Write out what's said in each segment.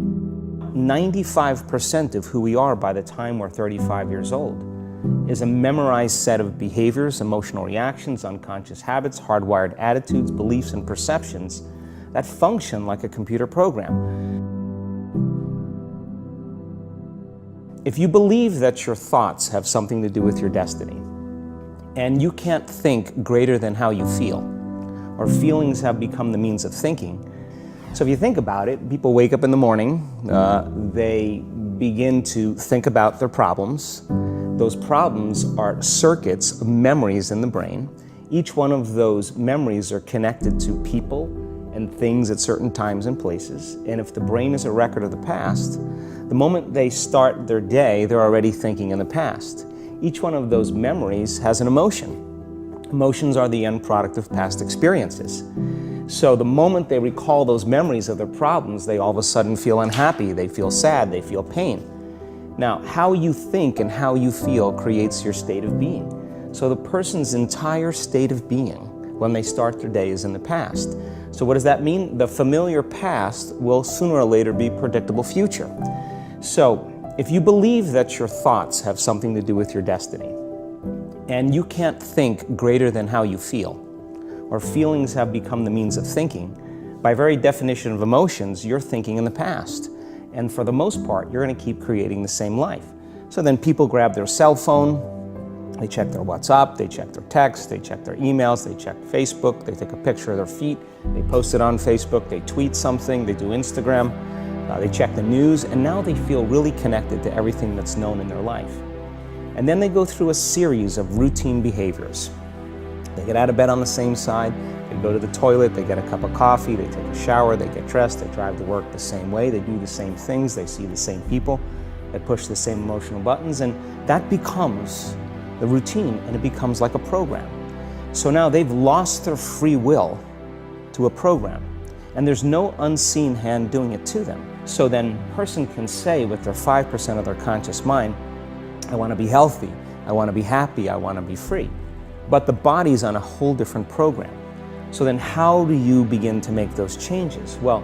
95% of who we are by the time we're 35 years old is a memorized set of behaviors, emotional reactions, unconscious habits, hardwired attitudes, beliefs, and perceptions that function like a computer program. If you believe that your thoughts have something to do with your destiny, and you can't think greater than how you feel, or feelings have become the means of thinking. So if you think about it, people wake up in the morning, they begin to think about their problems. Those problems are circuits of memories in the brain. Each one of those memories are connected to people and things at certain times and places. And if the brain is a record of the past, the moment they start their day, they're already thinking in the past. Each one of those memories has an emotion. Emotions are the end product of past experiences. So the moment they recall those memories of their problems, they all of a sudden feel unhappy, they feel sad, they feel pain. Now, how you think and how you feel creates your state of being. So the person's entire state of being when they start their day is in the past. So what does that mean? The familiar past will sooner or later be predictable future. So if you believe that your thoughts have something to do with your destiny, and you can't think greater than how you feel, or feelings have become the means of thinking, by very definition of emotions, you're thinking in the past. And for the most part, you're going to keep creating the same life. So then people grab their cell phone, they check their WhatsApp, they check their text, they check their emails, they check Facebook, they take a picture of their feet, they post it on Facebook, they tweet something, they do Instagram, they check the news, and now they feel really connected to everything that's known in their life. And then they go through a series of routine behaviors. They get out of bed on the same side, they go to the toilet, they get a cup of coffee, they take a shower, they get dressed, they drive to work the same way, they do the same things, they see the same people, they push the same emotional buttons, and that becomes the routine, and it becomes like a program. So now they've lost their free will to a program, and there's no unseen hand doing it to them. So then a person can say with their 5% of their conscious mind, I want to be healthy, I want to be happy, I want to be free. But the body's on a whole different program. So then how do you begin to make those changes? Well,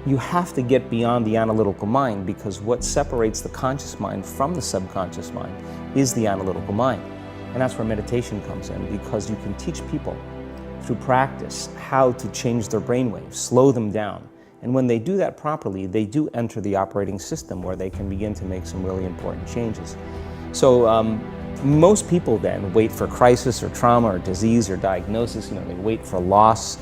you have to get beyond the analytical mind, because what separates the conscious mind from the subconscious mind is the analytical mind. And that's where meditation comes in, because you can teach people through practice how to change their brainwaves, slow them down. And when they do that properly, they do enter the operating system where they can begin to make some really important changes. So most people then wait for crisis or trauma or disease or diagnosis. They wait for loss,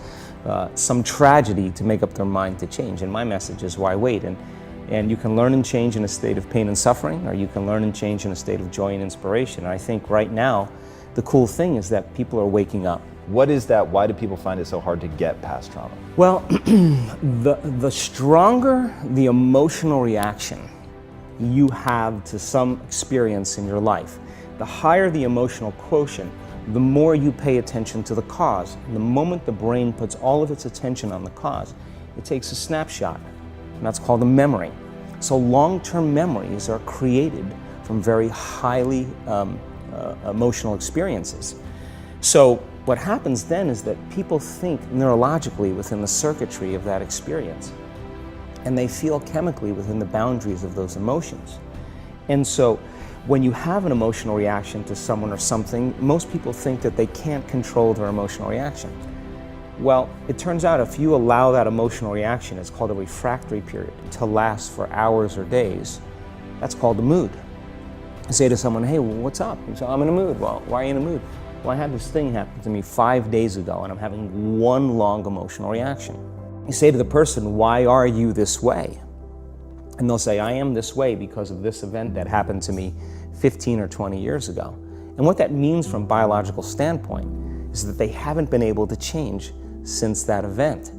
some tragedy to make up their mind to change. And my message is, why wait? And you can learn and change in a state of pain and suffering, or you can learn and change in a state of joy and inspiration. And I think right now, the cool thing is that people are waking up. What is that? Why do people find it so hard to get past trauma? Well, the stronger the emotional reaction you have to some experience in your life, the higher the emotional quotient, the more you pay attention to the cause. And the moment the brain puts all of its attention on the cause, it takes a snapshot, and that's called a memory. So long-term memories are created from very highly emotional experiences. So what happens then is that people think neurologically within the circuitry of that experience, and they feel chemically within the boundaries of those emotions. And so when you have an emotional reaction to someone or something, most people think that they can't control their emotional reaction. Well, it turns out if you allow that emotional reaction, it's called a refractory period, to last for hours or days, that's called a mood. I say to someone, hey, well, what's up? You say, I'm in a mood. Well, why are you in a mood? Well, I had this thing happen to me 5 days ago, and I'm having one long emotional reaction. You say to the person, why are you this way? And they'll say, I am this way because of this event that happened to me 15 or 20 years ago. And what that means from a biological standpoint is that they haven't been able to change since that event.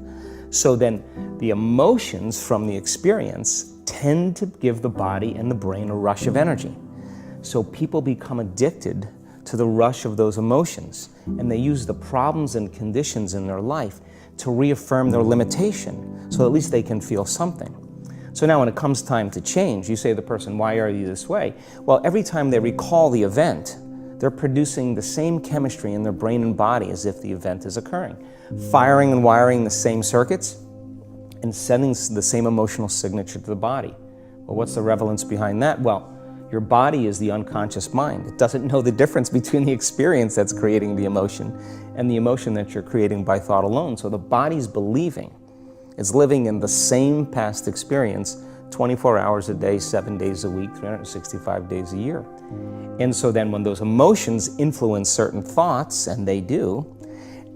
So then the emotions from the experience tend to give the body and the brain a rush of energy. So people become addicted to the rush of those emotions, and they use the problems and conditions in their life to reaffirm their limitation, so at least they can feel something. So now when it comes time to change, you say to the person, why are you this way? Well, every time they recall the event, they're producing the same chemistry in their brain and body as if the event is occurring, firing and wiring the same circuits. and sending the same emotional signature to the body. Well, what's the relevance behind that? Well, your body is the unconscious mind. It doesn't know the difference between the experience that's creating the emotion and the emotion that you're creating by thought alone. So the body's believing. It's living in the same past experience 24 hours a day, 7 days a week, 365 days a year. And so then when those emotions influence certain thoughts, and they do,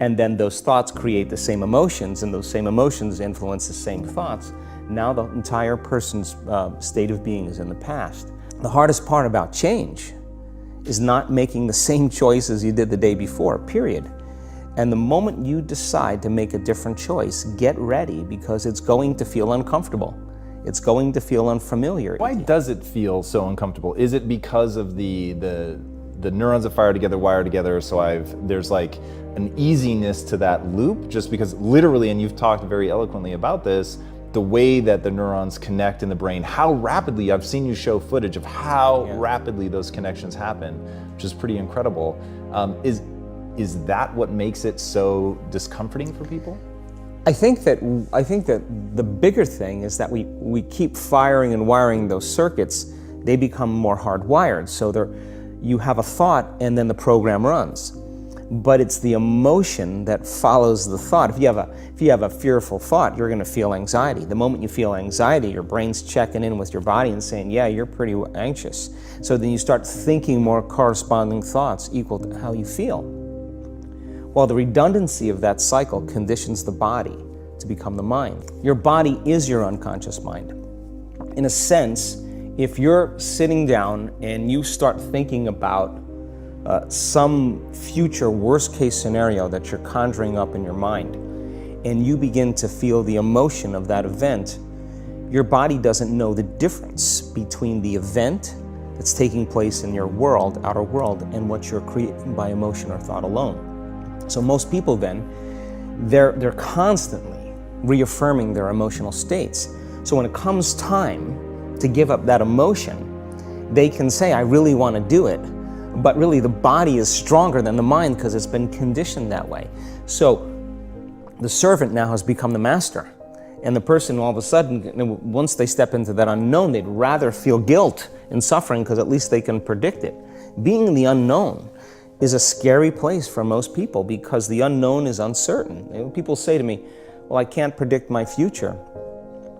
and then those thoughts create the same emotions, and those same emotions influence the same thoughts, now the entire person's state of being is in the past. The hardest part about change is not making the same choices you did the day before, period. And the moment you decide to make a different choice, get ready, because it's going to feel uncomfortable. It's going to feel unfamiliar. Why does it feel so uncomfortable? Is it because of the neurons that fire together wire together, so there's like an easiness to that loop, just because literally, and you've talked very eloquently about this, the way that the neurons connect in the brain, how rapidly, I've seen you show footage of how rapidly those connections happen, which is pretty incredible. Is that what makes it so discomforting for people? I think that the bigger thing is that we keep firing and wiring those circuits. They become more hardwired. So you have a thought and then the program runs. But it's the emotion that follows the thought. If you have a fearful thought, you're going to feel anxiety. The moment you feel anxiety, your brain's checking in with your body and saying, yeah, you're pretty anxious. So then you start thinking more corresponding thoughts equal to how you feel. Well, the redundancy of that cycle conditions the body to become the mind. Your body is your unconscious mind. In a sense, if you're sitting down and you start thinking about some future worst-case scenario that you're conjuring up in your mind, and you begin to feel the emotion of that event, your body doesn't know the difference between the event that's taking place in your world, outer world, and what you're creating by emotion or thought alone. So most people then, they're constantly reaffirming their emotional states. So when it comes time to give up that emotion, they can say, I really want to do it. But really the body is stronger than the mind because it's been conditioned that way. So the servant now has become the master. And the person all of a sudden, once they step into that unknown, they'd rather feel guilt and suffering because at least they can predict it. Being in the unknown is a scary place for most people because the unknown is uncertain. People say to me, well, I can't predict my future.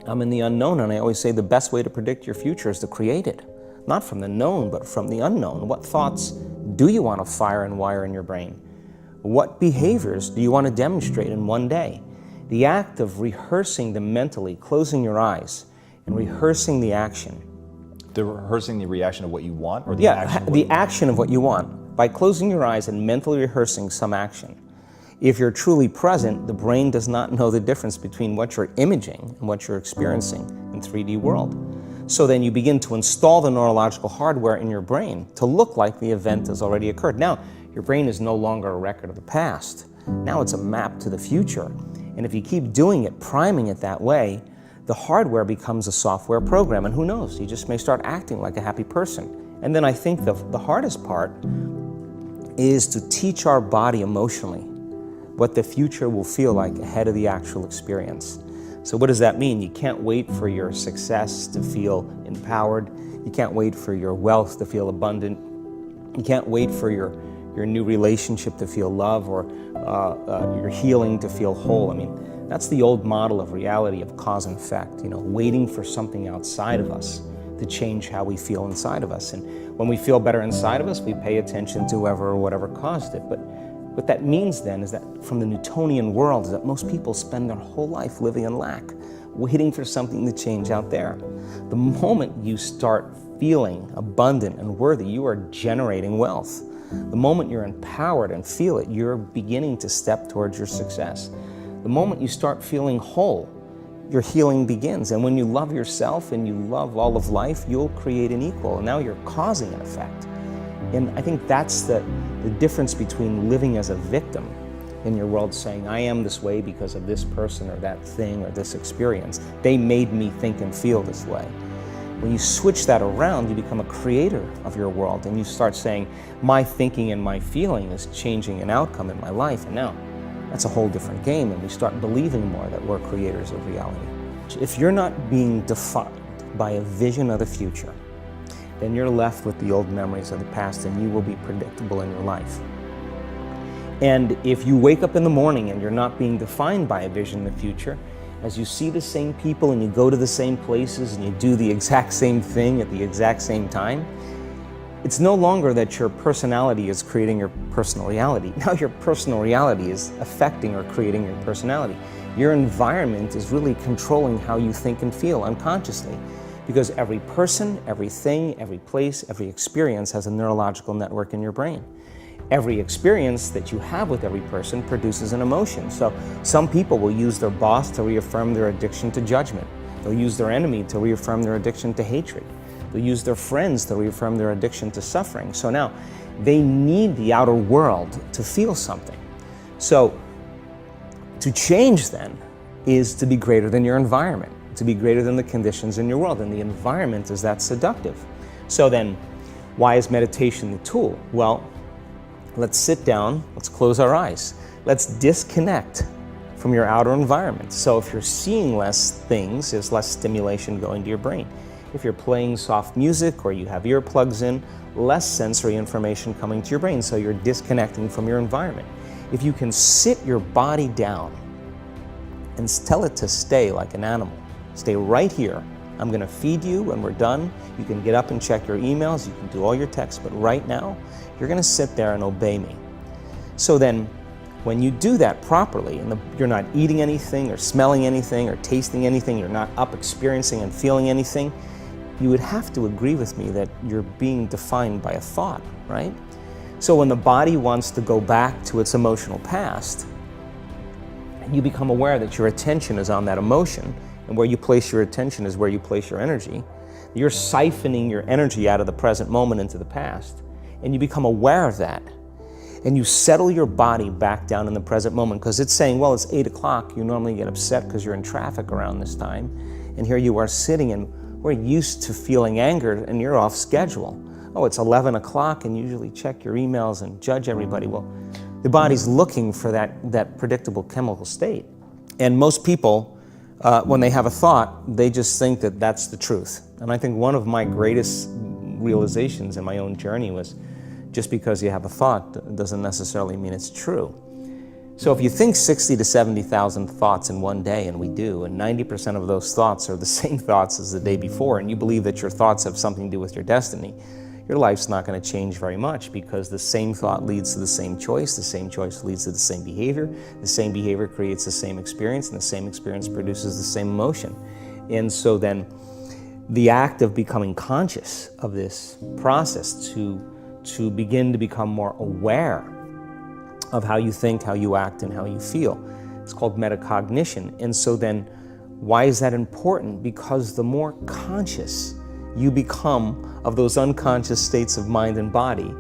I'm in the unknown, and I always say the best way to predict your future is to create it. Not from the known, but from the unknown. What thoughts do you want to fire and wire in your brain? What behaviors do you want to demonstrate in one day? The act of rehearsing them mentally, closing your eyes, and rehearsing the action. Rehearsing the reaction of what you want, or the action? The action of what you want. By closing your eyes and mentally rehearsing some action. If you're truly present, the brain does not know the difference between what you're imaging and what you're experiencing in 3D world. So then you begin to install the neurological hardware in your brain to look like the event has already occurred. Now, your brain is no longer a record of the past. Now it's a map to the future. And if you keep doing it, priming it that way, the hardware becomes a software program. And who knows, you just may start acting like a happy person. And then I think the hardest part is to teach our body emotionally what the future will feel like ahead of the actual experience. So what does that mean? You can't wait for your success to feel empowered. You can't wait for your wealth to feel abundant. You can't wait for your new relationship to feel love, or your healing to feel whole. I mean, that's the old model of reality, of cause and effect, waiting for something outside of us to change how we feel inside of us. And when we feel better inside of us, we pay attention to whoever or whatever caused it. But what that means then is that from the Newtonian world is that most people spend their whole life living in lack, waiting for something to change out there. The moment you start feeling abundant and worthy, you are generating wealth. The moment you're empowered and feel it, you're beginning to step towards your success. The moment you start feeling whole, your healing begins. And when you love yourself and you love all of life, you'll create an equal. And now you're causing an effect. And I think that's the difference between living as a victim in your world, saying, I am this way because of this person or that thing or this experience. They made me think and feel this way. When you switch that around, you become a creator of your world, and you start saying, my thinking and my feeling is changing an outcome in my life. And now that's a whole different game, and we start believing more that we're creators of reality. much. If you're not being defined by a vision of the future, then you're left with the old memories of the past and you will be predictable in your life. And if you wake up in the morning and you're not being defined by a vision of the future, as you see the same people and you go to the same places and you do the exact same thing at the exact same time, it's no longer that your personality is creating your personal reality. Now your personal reality is affecting or creating your personality. Your environment is really controlling how you think and feel unconsciously, because every person, everything, every place, every experience has a neurological network in your brain. Every experience that you have with every person produces an emotion. So some people will use their boss to reaffirm their addiction to judgment. They'll use their enemy to reaffirm their addiction to hatred. They'll use their friends to reaffirm their addiction to suffering. So now they need the outer world to feel something. So to change then is to be greater than your environment, to be greater than the conditions in your world. And the environment is that seductive. So then why is meditation the tool? Well, let's sit down, let's close our eyes. Let's disconnect from your outer environment. So if you're seeing less things, there's less stimulation going to your brain. If you're playing soft music or you have earplugs in, less sensory information coming to your brain, so you're disconnecting from your environment. If you can sit your body down and tell it to stay like an animal, stay right here. I'm going to feed you when we're done. You can get up and check your emails, you can do all your texts, but right now, you're going to sit there and obey me. So then, when you do that properly, and you're not eating anything or smelling anything or tasting anything, you're not up experiencing and feeling anything, you would have to agree with me that you're being defined by a thought, right? So when the body wants to go back to its emotional past, you become aware that your attention is on that emotion, and where you place your attention is where you place your energy. You're siphoning your energy out of the present moment into the past, and you become aware of that. And you settle your body back down in the present moment, because it's saying, well, it's 8 o'clock. You normally get upset because you're in traffic around this time. And here you are sitting, and we're used to feeling anger, and you're off schedule. Oh, it's 11 o'clock, and you usually check your emails and judge everybody. Well, the body's looking for that predictable chemical state. And most people, when they have a thought, they just think that that's the truth. And I think one of my greatest realizations in my own journey was, just because you have a thought doesn't necessarily mean it's true. So if you think 60 to 70,000 thoughts in one day, and we do, and 90% of those thoughts are the same thoughts as the day before, and you believe that your thoughts have something to do with your destiny, your life's not going to change very much, because the same thought leads to the same choice leads to the same behavior creates the same experience, and the same experience produces the same emotion. And so then the act of becoming conscious of this process to begin to become more aware of how you think, how you act, and how you feel, it's called metacognition. And so then why is that important? Because the more conscious you become of those unconscious states of mind and body,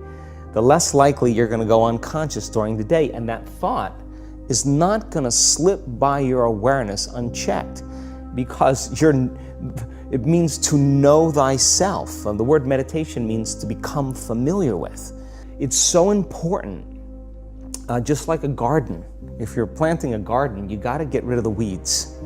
the less likely you're going to go unconscious during the day. And that thought is not going to slip by your awareness unchecked, because it means to know thyself. The word meditation means to become familiar with. It's so important, just like a garden. If you're planting a garden, you got to get rid of the weeds.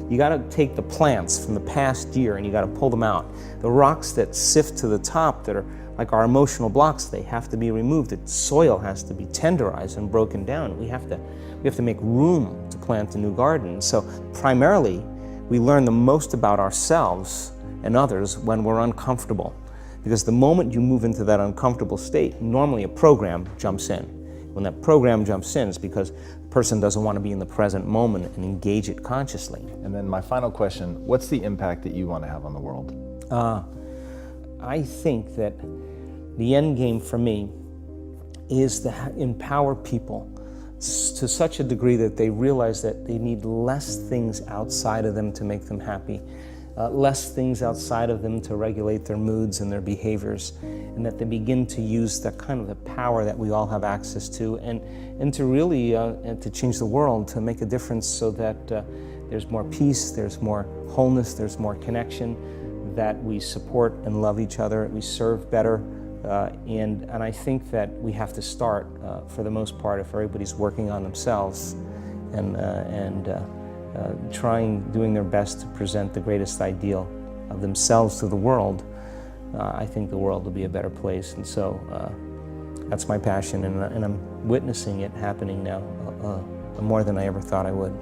You got to take the plants from the past year and you got to pull them out. The rocks that sift to the top that are like our emotional blocks, they have to be removed. The soil has to be tenderized and broken down. We have to make room to plant a new garden. So primarily, we learn the most about ourselves and others when we're uncomfortable. Because the moment you move into that uncomfortable state, normally a program jumps in. When that program jumps in, it's because the person doesn't want to be in the present moment and engage it consciously. And then my final question, what's the impact that you want to have on the world? I think that the end game for me is to empower people to such a degree that they realize that they need less things outside of them to make them happy, less things outside of them to regulate their moods and their behaviors, and that they begin to use that kind of the power that we all have access to, and to really and to change the world, to make a difference so that there's more peace, there's more wholeness, there's more connection, that we support and love each other, we serve better. And I think that we have to start, for the most part, if everybody's working on themselves and doing their best to present the greatest ideal of themselves to the world, I think the world will be a better place. And so that's my passion, and I'm witnessing it happening now more than I ever thought I would.